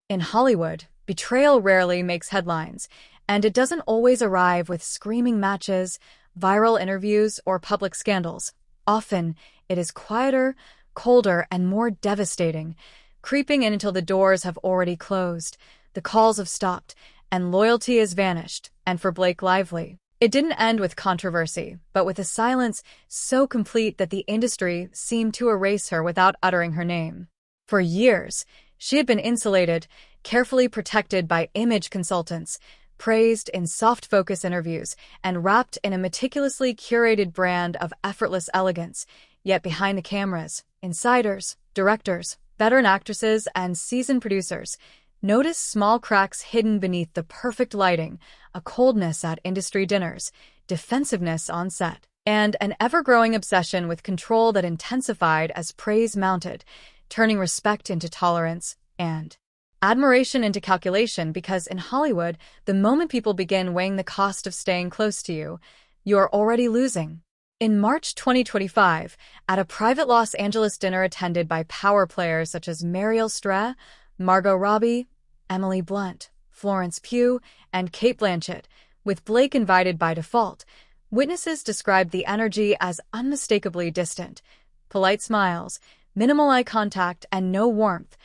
In Hollywood, betrayal rarely makes headlines, and it doesn't always arrive with screaming matches, viral interviews, or public scandals. Often, it is quieter, colder, and more devastating, creeping in until the doors have already closed, the calls have stopped, and loyalty has vanished. And for Blake Lively, it didn't end with controversy, but with a silence so complete that the industry seemed to erase her without uttering her name. For years, she had been insulated, carefully protected by image consultants, praised in soft-focus interviews, and wrapped in a meticulously curated brand of effortless elegance. Yet behind the cameras, insiders, directors, veteran actresses, and seasoned producers notice small cracks hidden beneath the perfect lighting, a coldness at industry dinners, defensiveness on set, and an ever-growing obsession with control that intensified as praise mounted, turning respect into tolerance and admiration into calculation. Because in Hollywood, the moment people begin weighing the cost of staying close to you, you're already losing. In March 2025, at a private Los Angeles dinner attended by power players such as Meryl Streep, Margot Robbie, Emily Blunt, Florence Pugh, and Cate Blanchett, with Blake invited by default, witnesses described the energy as unmistakably distant. Polite smiles, minimal eye contact, and no warmth.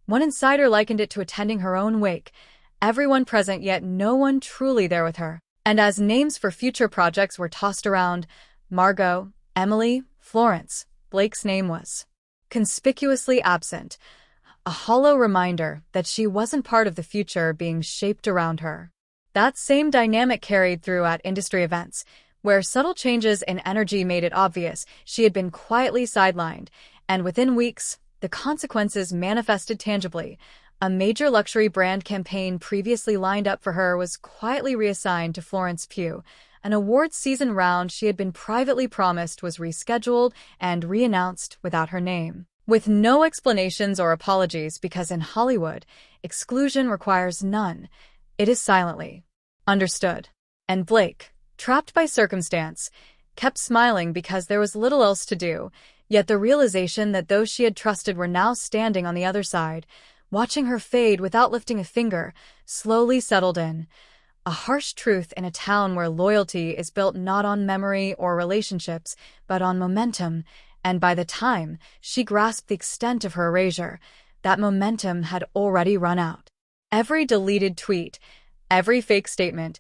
One insider likened it to attending her own wake, everyone present yet no one truly there with her. And as names for future projects were tossed around, Margot, Emily, Florence, Blake's name was conspicuously absent, a hollow reminder that she wasn't part of the future being shaped around her. That same dynamic carried through at industry events, where subtle changes in energy made it obvious she had been quietly sidelined, and within weeks, the consequences manifested tangibly. A major luxury brand campaign previously lined up for her was quietly reassigned to Florence Pugh. An awards season round she had been privately promised was rescheduled and re-announced without her name, with no explanations or apologies, because in Hollywood, exclusion requires none. It is silently understood. And Blake, trapped by circumstance, kept smiling because there was little else to do. Yet the realization that those she had trusted were now standing on the other side, watching her fade without lifting a finger, slowly settled in. A harsh truth in a town where loyalty is built not on memory or relationships, but on momentum. And by the time she grasped the extent of her erasure, that momentum had already run out. Every deleted tweet, every fake statement,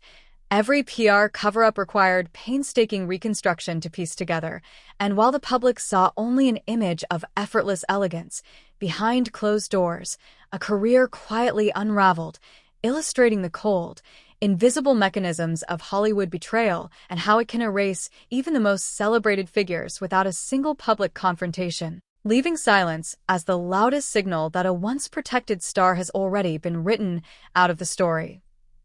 every PR cover-up required painstaking reconstruction to piece together, and while the public saw only an image of effortless elegance, behind closed doors, a career quietly unraveled, illustrating the cold, invisible mechanisms of Hollywood betrayal and how it can erase even the most celebrated figures without a single public confrontation, leaving silence as the loudest signal that a once protected star has already been written out of the story.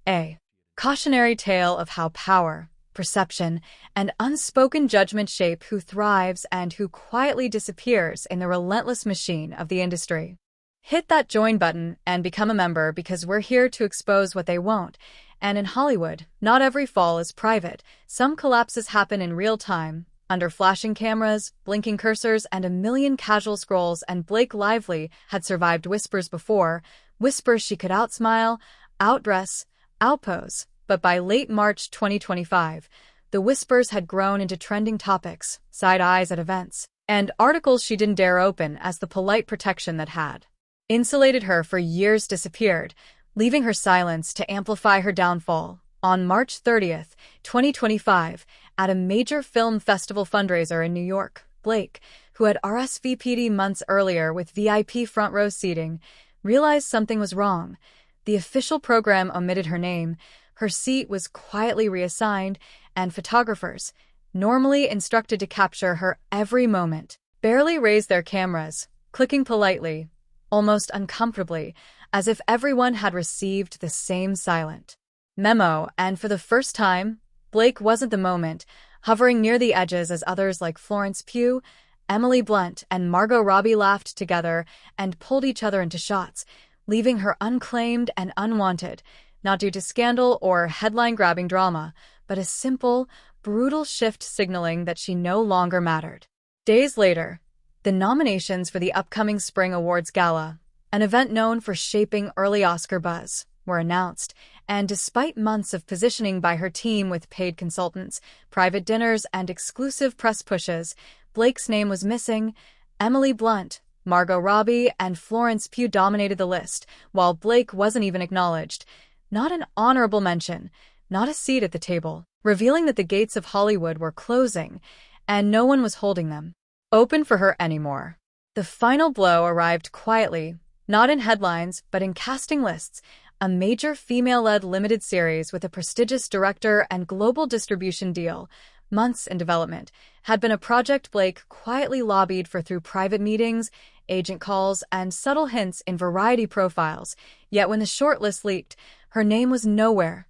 A cautionary tale of how power, perception, and unspoken judgment shape who thrives and who quietly disappears in the relentless machine of the industry. Hit that join button and become a member, because we're here to expose what they won't. And in Hollywood, not every fall is private. Some collapses happen in real time, under flashing cameras, blinking cursors, and a million casual scrolls. And Blake Lively had survived whispers before, whispers she could outsmile, outdress, outpose. But by late March 2025, the whispers had grown into trending topics, side eyes at events, and articles she didn't dare open, as the polite protection that had insulated her for years disappeared, leaving her silence to amplify her downfall. On March 30th, 2025, at a major film festival fundraiser in New York, Blake, who had RSVP'd months earlier with VIP front row seating, realized something was wrong. The official program omitted her name, her seat was quietly reassigned, and photographers, normally instructed to capture her every moment, barely raised their cameras, clicking politely, almost uncomfortably, as if everyone had received the same silent memo. And for the first time, Blake wasn't the moment, hovering near the edges as others like Florence Pugh, Emily Blunt, and Margot Robbie laughed together and pulled each other into shots, leaving her unclaimed and unwanted, not due to scandal or headline-grabbing drama, but a simple, brutal shift signaling that she no longer mattered. Days later, the nominations for the upcoming Spring Awards Gala, an event known for shaping early Oscar buzz, were announced, and despite months of positioning by her team with paid consultants, private dinners, and exclusive press pushes, Blake's name was missing. Emily Blunt, Margot Robbie, and Florence Pugh dominated the list, while Blake wasn't even acknowledged. Not an honorable mention, not a seat at the table, revealing that the gates of Hollywood were closing, and no one was holding them open for her anymore. The final blow arrived quietly, not in headlines, but in casting lists. A major female-led limited series with a prestigious director and global distribution deal, months in development, had been a project Blake quietly lobbied for through private meetings, agent calls, and subtle hints in variety profiles. Yet when the shortlist leaked, her name was nowhere.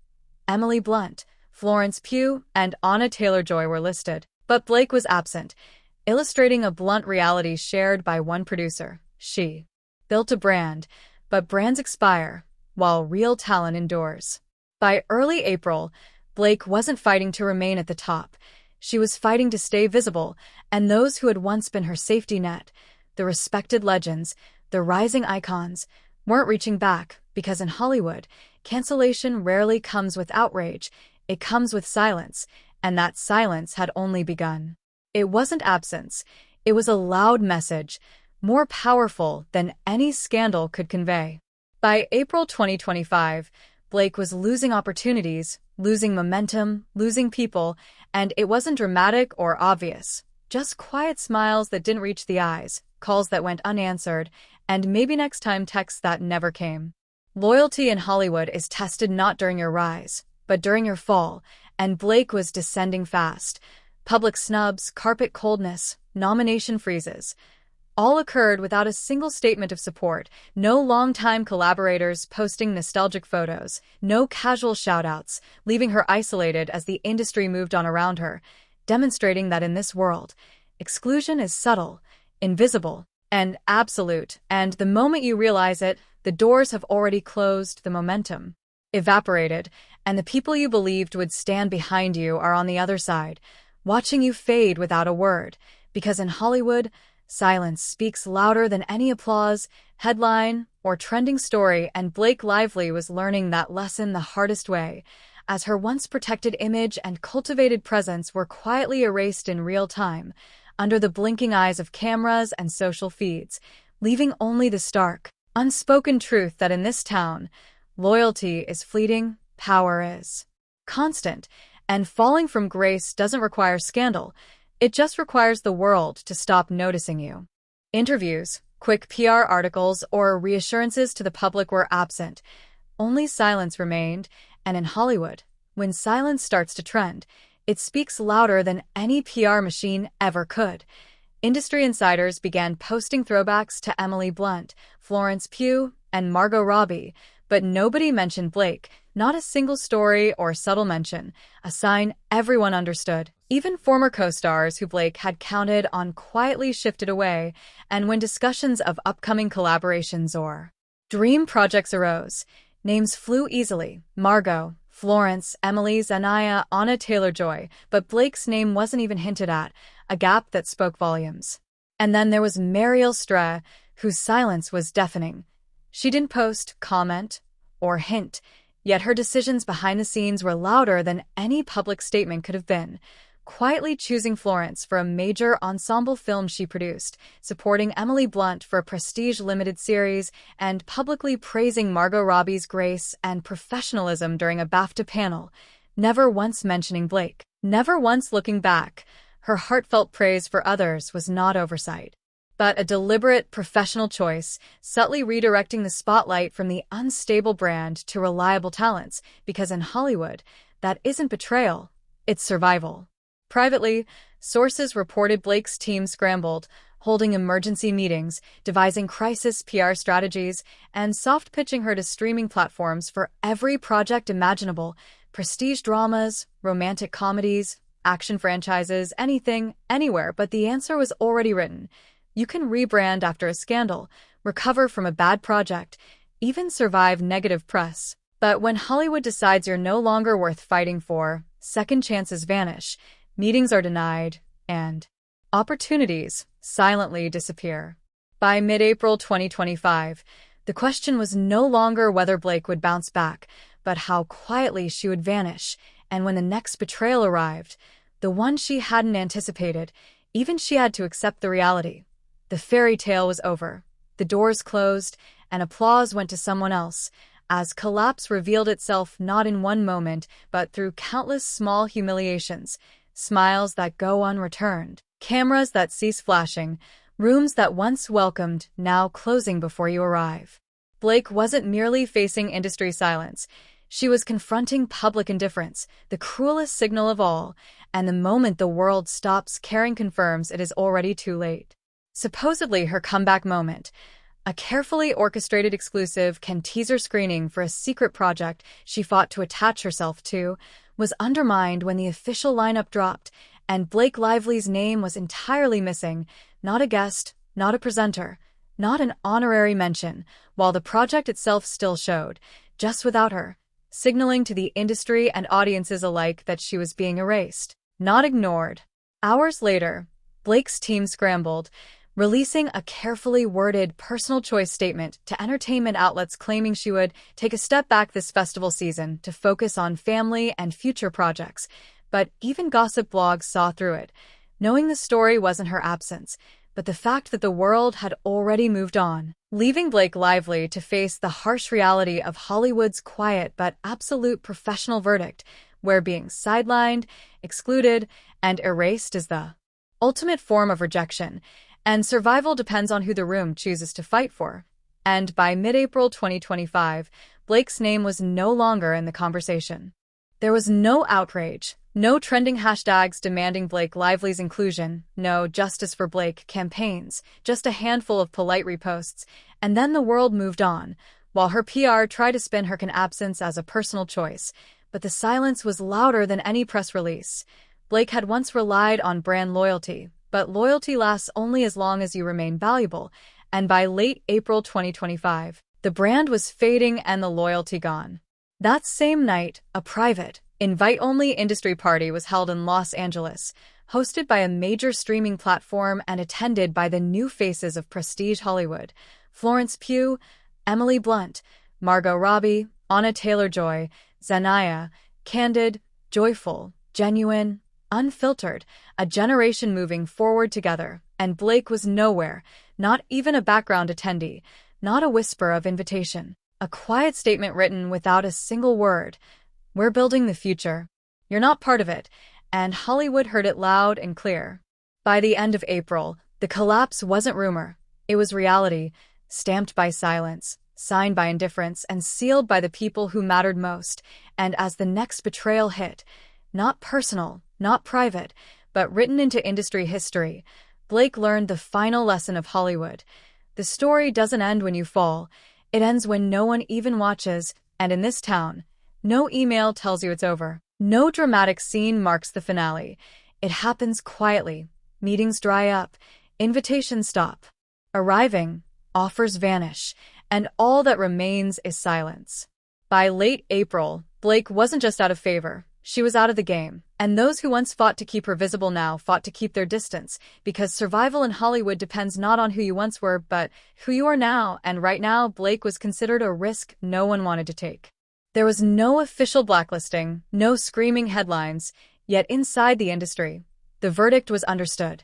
Emily Blunt, Florence Pugh, and Anya Taylor-Joy were listed, but Blake was absent, illustrating a blunt reality shared by one producer. She built a brand, but brands expire, while real talent endures. By early April, Blake wasn't fighting to remain at the top. She was fighting to stay visible, and those who had once been her safety net, the respected legends, the rising icons, weren't reaching back, because in Hollywood, cancellation rarely comes with outrage, it comes with silence, and that silence had only begun. It wasn't absence, it was a loud message, more powerful than any scandal could convey. By April 2025, Blake was losing opportunities, losing momentum, losing people, and it wasn't dramatic or obvious. Just quiet smiles that didn't reach the eyes, calls that went unanswered, and maybe next time texts that never came. Loyalty in Hollywood is tested not during your rise, but during your fall, and Blake was descending fast. Public snubs, carpet coldness, nomination freezes, all occurred without a single statement of support, no longtime collaborators posting nostalgic photos, no casual shoutouts, leaving her isolated as the industry moved on around her, demonstrating that in this world, exclusion is subtle, invisible, and absolute, and the moment you realize it, the doors have already closed, the momentum evaporated, and the people you believed would stand behind you are on the other side, watching you fade without a word, because in Hollywood, silence speaks louder than any applause, headline, or trending story, and Blake Lively was learning that lesson the hardest way, as her once protected image and cultivated presence were quietly erased in real time, under the blinking eyes of cameras and social feeds, leaving only the stark, unspoken truth that in this town, loyalty is fleeting, power is constant, and falling from grace doesn't require scandal. It just requires the world to stop noticing you. Interviews, quick PR articles, or reassurances to the public were absent. Only silence remained, and in Hollywood, when silence starts to trend, it speaks louder than any PR machine ever could. Industry insiders began posting throwbacks to Emily Blunt, Florence Pugh, and Margot Robbie, but nobody mentioned Blake, not a single story or subtle mention, a sign everyone understood. Even former co-stars who Blake had counted on quietly shifted away, and when discussions of upcoming collaborations or dream projects arose, names flew easily: Margot, Florence, Emily, Anya Taylor-Joy, but Blake's name wasn't even hinted at, a gap that spoke volumes. And then there was Meryl Streep, whose silence was deafening. She didn't post, comment, or hint, yet her decisions behind the scenes were louder than any public statement could have been. Quietly choosing Florence for a major ensemble film she produced, supporting Emily Blunt for a prestige limited series, and publicly praising Margot Robbie's grace and professionalism during a BAFTA panel, never once mentioning Blake, never once looking back. Her heartfelt praise for others was not oversight, but a deliberate, professional choice, subtly redirecting the spotlight from the unstable brand to reliable talents, because in Hollywood, that isn't betrayal, it's survival. Privately, sources reported Blake's team scrambled, holding emergency meetings, devising crisis PR strategies, and soft-pitching her to streaming platforms for every project imaginable: prestige dramas, romantic comedies, action franchises, anything, anywhere, but the answer was already written. You can rebrand after a scandal, recover from a bad project, even survive negative press. But when Hollywood decides you're no longer worth fighting for, second chances vanish, meetings are denied, and opportunities silently disappear. By mid-April 2025, The question was no longer whether Blake would bounce back, but how quietly she would vanish, and when the next betrayal arrived, the one she hadn't anticipated, even she had to accept the reality. The fairy tale was over. The doors closed, and applause went to someone else, as collapse revealed itself not in one moment, but through countless small humiliations, smiles that go unreturned, cameras that cease flashing, rooms that once welcomed, now closing before you arrive. Blake wasn't merely facing industry silence. She was confronting public indifference, the cruelest signal of all, and the moment the world stops caring confirms it is already too late. Supposedly her comeback moment, a carefully orchestrated exclusive teaser screening for a secret project she fought to attach herself to, was undermined when the official lineup dropped, and Blake Lively's name was entirely missing, not a guest, not a presenter, not an honorary mention, while the project itself still showed, just without her, signaling to the industry and audiences alike that she was being erased, not ignored. Hours later, Blake's team scrambled, releasing a carefully worded personal choice statement to entertainment outlets claiming she would take a step back this festival season to focus on family and future projects. But even gossip blogs saw through it, knowing the story wasn't her absence, but the fact that the world had already moved on, leaving Blake Lively to face the harsh reality of Hollywood's quiet but absolute professional verdict, where being sidelined, excluded, and erased is the ultimate form of rejection, and survival depends on who the room chooses to fight for. And by mid-April 2025, Blake's name was no longer in the conversation. There was no outrage, no trending hashtags demanding Blake Lively's inclusion, no Justice for Blake campaigns, just a handful of polite reposts, and then the world moved on, while her PR tried to spin her absence as a personal choice. But the silence was louder than any press release. Blake had once relied on brand loyalty, but loyalty lasts only as long as you remain valuable, and by late April 2025, the brand was fading and the loyalty gone. That same night, a private, invite-only industry party was held in Los Angeles, hosted by a major streaming platform and attended by the new faces of prestige Hollywood: Florence Pugh, Emily Blunt, Margot Robbie, Anya Taylor-Joy, Zendaya, candid, joyful, genuine, unfiltered, a generation moving forward together, and Blake was nowhere, not even a background attendee, not a whisper of invitation. A quiet statement written without a single word. We're building the future. You're not part of it, and Hollywood heard it loud and clear. By the end of April, the collapse wasn't rumor. It was reality, stamped by silence, signed by indifference, and sealed by the people who mattered most. And as the next betrayal hit, not personal, not private, but written into industry history, Blake learned the final lesson of Hollywood. The story doesn't end when you fall. It ends when no one even watches, and in this town, no email tells you it's over. No dramatic scene marks the finale. It happens quietly. Meetings dry up, invitations stop. Arriving, offers vanish, and all that remains is silence. By late April, Blake wasn't just out of favor. She was out of the game, and those who once fought to keep her visible now fought to keep their distance, because survival in Hollywood depends not on who you once were, but who you are now, and right now Blake was considered a risk no one wanted to take. There was no official blacklisting, no screaming headlines, yet inside the industry, the verdict was understood.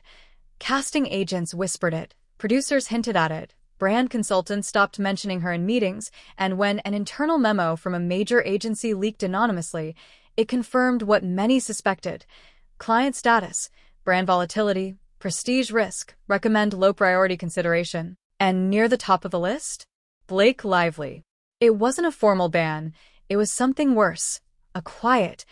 Casting agents whispered it, producers hinted at it, brand consultants stopped mentioning her in meetings, and when an internal memo from a major agency leaked anonymously, it confirmed what many suspected: client status, brand volatility, prestige risk, recommend low priority consideration. And near the top of the list? Blake Lively. It wasn't a formal ban, it was something worse: a quiet,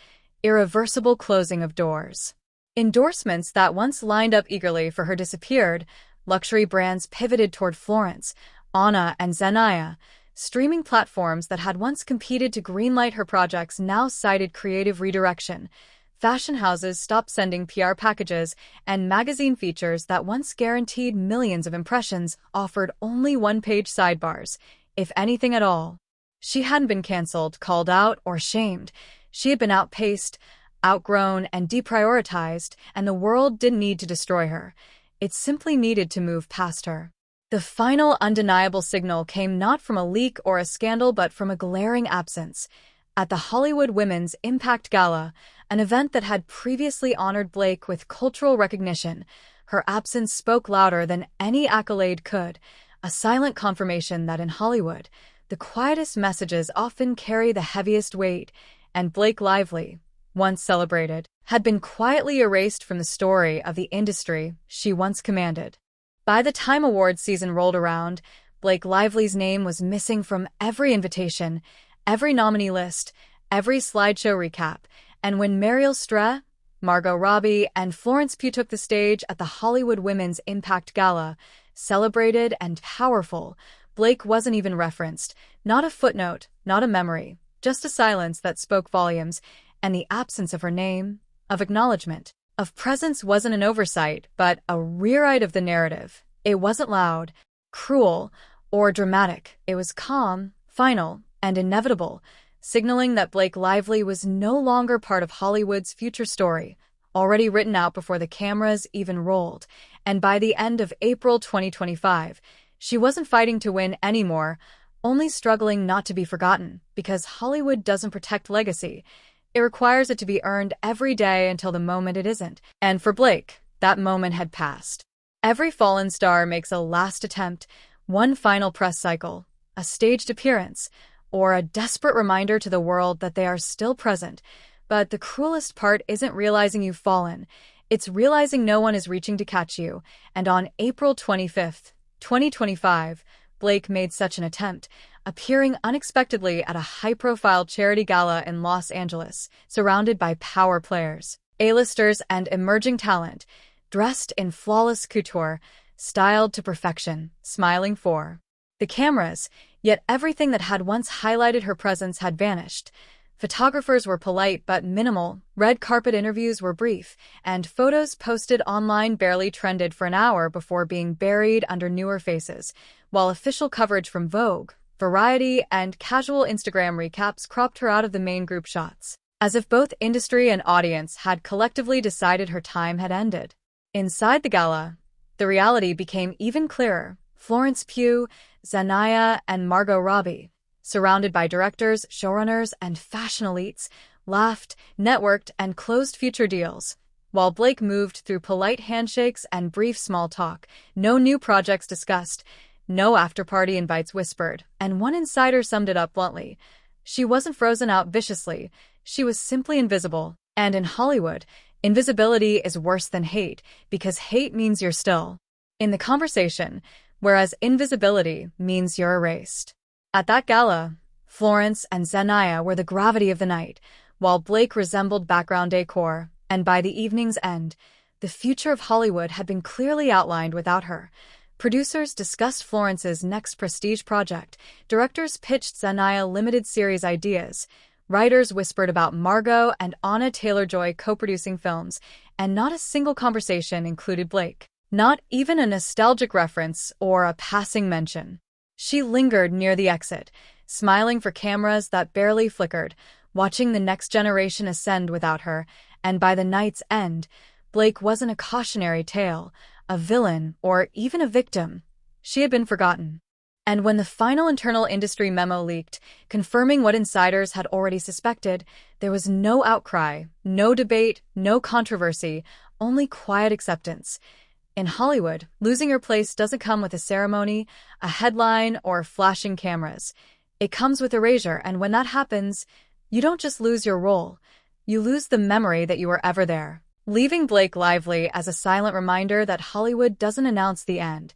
irreversible closing of doors. Endorsements that once lined up eagerly for her disappeared, luxury brands pivoted toward Florence, Anya, and Zendaya. Streaming platforms that had once competed to greenlight her projects now cited creative redirection. Fashion houses stopped sending PR packages, and magazine features that once guaranteed millions of impressions offered only one-page sidebars, if anything at all. She hadn't been canceled, called out, or shamed. She had been outpaced, outgrown, and deprioritized, and the world didn't need to destroy her. It simply needed to move past her. The final undeniable signal came not from a leak or a scandal but from a glaring absence. At the Hollywood Women's Impact Gala, an event that had previously honored Blake with cultural recognition, her absence spoke louder than any accolade could, a silent confirmation that in Hollywood, the quietest messages often carry the heaviest weight, and Blake Lively, once celebrated, had been quietly erased from the story of the industry she once commanded. By the time awards season rolled around, Blake Lively's name was missing from every invitation, every nominee list, every slideshow recap, and when Meryl Streep, Margot Robbie, and Florence Pugh took the stage at the Hollywood Women's Impact Gala, celebrated and powerful, Blake wasn't even referenced, not a footnote, not a memory, just a silence that spoke volumes, and the absence of her name, of acknowledgement, of presence wasn't an oversight, but a rewrite of the narrative. It wasn't loud, cruel, or dramatic. It was calm, final, and inevitable, signaling that Blake Lively was no longer part of Hollywood's future story, already written out before the cameras even rolled. And by the end of April 2025, she wasn't fighting to win anymore, only struggling not to be forgotten, because Hollywood doesn't protect legacy. It requires it to be earned every day until the moment it isn't. And for Blake, that moment had passed. Every fallen star makes a last attempt, one final press cycle, a staged appearance, or a desperate reminder to the world that they are still present. But the cruelest part isn't realizing you've fallen. It's realizing no one is reaching to catch you. And on April 25th, 2025, Blake made such an attempt, appearing unexpectedly at a high-profile charity gala in Los Angeles, surrounded by power players, A-listers, and emerging talent, dressed in flawless couture, styled to perfection, smiling for the cameras, yet everything that had once highlighted her presence had vanished. Photographers were polite but minimal, red carpet interviews were brief, and photos posted online barely trended for an hour before being buried under newer faces, while official coverage from Vogue, Variety, and casual Instagram recaps cropped her out of the main group shots, as if both industry and audience had collectively decided her time had ended. Inside the gala, the reality became even clearer. Florence Pugh, Zendaya, and Margot Robbie, surrounded by directors, showrunners, and fashion elites, laughed, networked, and closed future deals. While Blake moved through polite handshakes and brief small talk, no new projects discussed, no after-party invites whispered, and one insider summed it up bluntly. She wasn't frozen out viciously, she was simply invisible. And in Hollywood, invisibility is worse than hate, because hate means you're still in the conversation, whereas invisibility means you're erased. At that gala, Florence and Zendaya were the gravity of the night, while Blake resembled background decor, and by the evening's end, the future of Hollywood had been clearly outlined without her. Producers discussed Florence's next prestige project, directors pitched Zendaya limited series ideas, writers whispered about Margot and Anna Taylor-Joy co-producing films, and not a single conversation included Blake. Not even a nostalgic reference or a passing mention. She lingered near the exit, smiling for cameras that barely flickered, watching the next generation ascend without her, and by the night's end, Blake wasn't a cautionary tale, a villain, or even a victim. She had been forgotten. And when the final internal industry memo leaked, confirming what insiders had already suspected, there was no outcry, no debate, no controversy, only quiet acceptance. In Hollywood, losing your place doesn't come with a ceremony, a headline, or flashing cameras. It comes with erasure, and when that happens, you don't just lose your role, you lose the memory that you were ever there. Leaving Blake Lively as a silent reminder that Hollywood doesn't announce the end.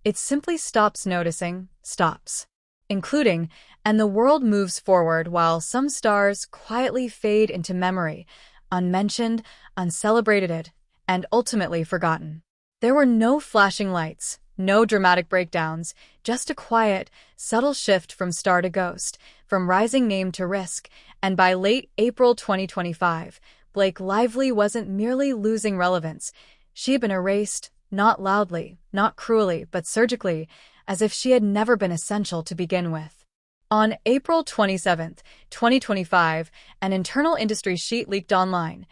It simply stops noticing, stops including, and the world moves forward while some stars quietly fade into memory, unmentioned, uncelebrated, and ultimately forgotten. There were no flashing lights, no dramatic breakdowns, just a quiet, subtle shift from star to ghost, from rising name to risk, and by late April 2025, Blake Lively wasn't merely losing relevance. She had been erased, not loudly, not cruelly, but surgically, as if she had never been essential to begin with. On April 27, 2025, an internal industry sheet leaked online.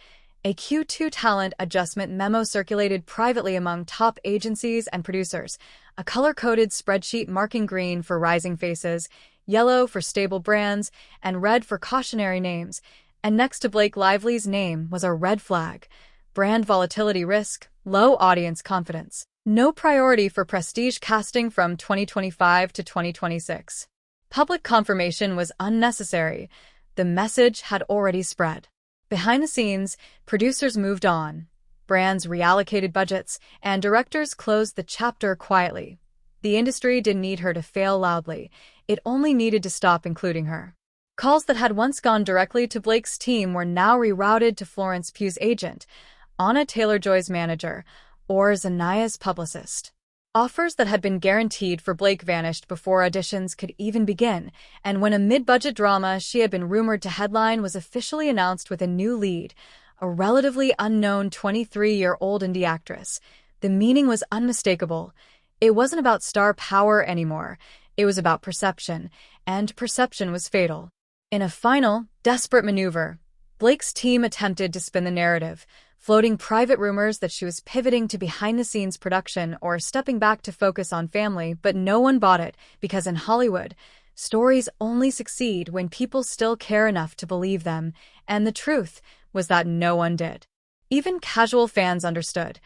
A Q2 talent adjustment memo circulated privately among top agencies and producers, a color-coded spreadsheet marking green for rising faces, yellow for stable brands, and red for cautionary names. And next to Blake Lively's name was a red flag: brand volatility risk, low audience confidence. No priority for prestige casting from 2025 to 2026. Public confirmation was unnecessary. The message had already spread. Behind the scenes, producers moved on. Brands reallocated budgets, and directors closed the chapter quietly. The industry didn't need her to fail loudly. It only needed to stop including her. Calls that had once gone directly to Blake's team were now rerouted to Florence Pugh's agent, Anna Taylor-Joy's manager, or Zanaya's publicist. Offers that had been guaranteed for Blake vanished before auditions could even begin, and when a mid-budget drama she had been rumored to headline was officially announced with a new lead, a relatively unknown 23-year-old indie actress, the meaning was unmistakable. It wasn't about star power anymore. It was about perception, and perception was fatal. In a final, desperate maneuver, Blake's team attempted to spin the narrative, floating private rumors that she was pivoting to behind-the-scenes production or stepping back to focus on family, but no one bought it, because in Hollywood, stories only succeed when people still care enough to believe them, and the truth was that no one did. Even casual fans understood.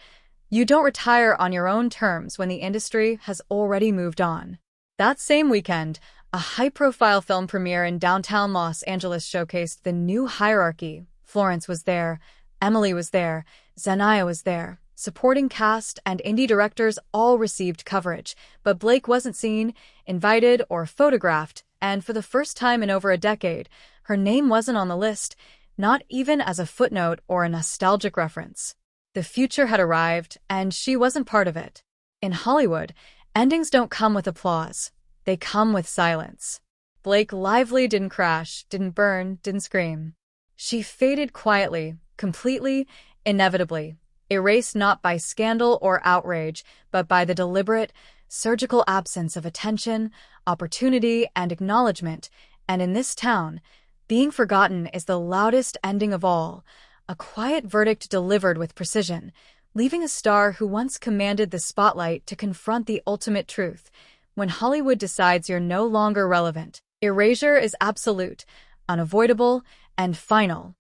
You don't retire on your own terms when the industry has already moved on. That same weekend, a high-profile film premiere in downtown Los Angeles showcased the new hierarchy. Florence was there, Emily was there, Zanaya was there. Supporting cast and indie directors all received coverage, but Blake wasn't seen, invited, or photographed, and for the first time in over a decade, her name wasn't on the list, not even as a footnote or a nostalgic reference. The future had arrived, and she wasn't part of it. In Hollywood, endings don't come with applause. They come with silence. Blake Lively didn't crash, didn't burn, didn't scream. She faded quietly, completely, inevitably, erased not by scandal or outrage, but by the deliberate, surgical absence of attention, opportunity, and acknowledgement. And in this town, being forgotten is the loudest ending of all, a quiet verdict delivered with precision, leaving a star who once commanded the spotlight to confront the ultimate truth. When Hollywood decides you're no longer relevant, erasure is absolute, unavoidable, and final.